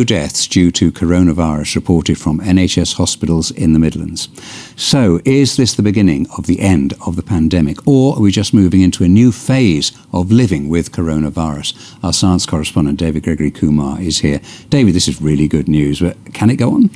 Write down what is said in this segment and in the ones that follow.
deaths due to coronavirus reported from NHS hospitals in the Midlands. So, is this the beginning of the end of the pandemic, or are we just moving into a new phase of living with coronavirus? Our science correspondent David Gregory-Kumar is here. David, this is really good news, but can it go on?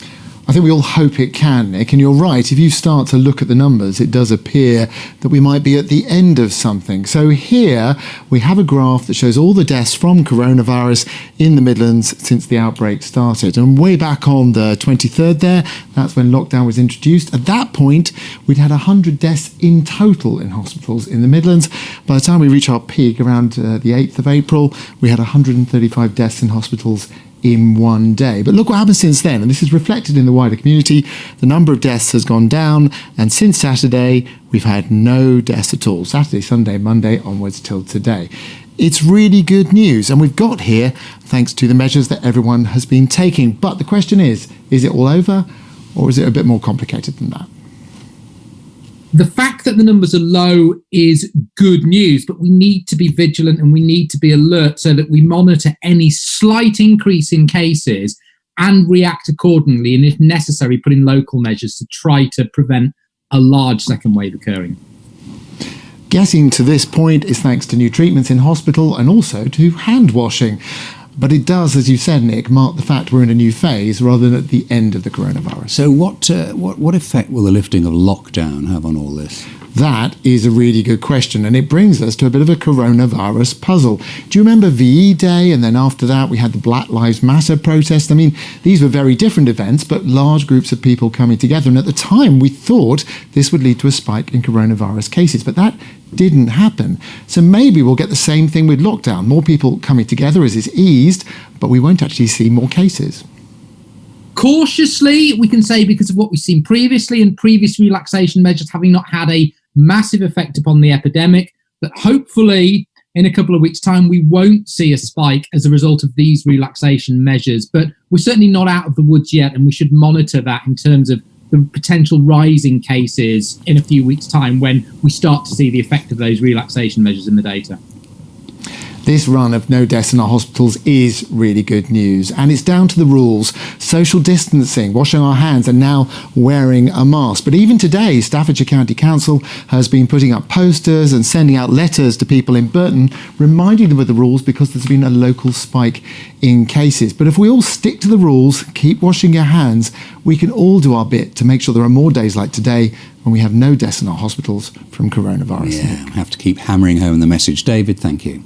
I think we all hope it can, Nick, and you're right. If you start to look at the numbers, it does appear that we might be at the end of something. So here we have a graph that shows all the deaths from coronavirus in the Midlands since the outbreak started. And way back on the 23rd there, that's when lockdown was introduced. At that point, we'd had 100 deaths in total in hospitals in the Midlands. By the time we reach our peak around the 8th of April, we had 135 deaths in hospitals in one day. But look what happened since then, and this is reflected in the wider community. The number of deaths has gone down, and since Saturday, we've had no deaths at all. Saturday, Sunday, Monday, onwards till today. It's really good news, and we've got here thanks to the measures that everyone has been taking. But the question is it all over, or is it a bit more complicated than that? The fact that the numbers are low is good news, but we need to be vigilant and we need to be alert so that we monitor any slight increase in cases and react accordingly, and if necessary, put in local measures to try to prevent a large second wave occurring. Getting to this point is thanks to new treatments in hospital and also to hand washing. But it does, as you said, Nick, mark the fact we're in a new phase rather than at the end of the coronavirus. So what effect will the lifting of lockdown have on all this? That is a really good question, and it brings us to a bit of a coronavirus puzzle. Do you remember VE Day, and then after that we had the Black Lives Matter protest? I mean, these were very different events, but large groups of people coming together, and at the time we thought this would lead to a spike in coronavirus cases, but that didn't happen. So maybe we'll get the same thing with lockdown, more people coming together as it's eased, but we won't actually see more cases. Cautiously, we can say, because of what we've seen previously and previous relaxation measures having not had a massive effect upon the epidemic, that hopefully in a couple of weeks' time we won't see a spike as a result of these relaxation measures. But we're certainly not out of the woods yet, and we should monitor that in terms of the potential rise in cases in a few weeks' time when we start to see the effect of those relaxation measures in the data. This run of no deaths in our hospitals is really good news, and it's down to the rules: social distancing, washing our hands, and now wearing a mask. But even today, Staffordshire County Council has been putting up posters and sending out letters to people in Burton reminding them of the rules because there's been a local spike in cases. But if we all stick to the rules, keep washing your hands, we can all do our bit to make sure there are more days like today when we have no deaths in our hospitals from coronavirus. Yeah, have to keep hammering home the message. David, thank you.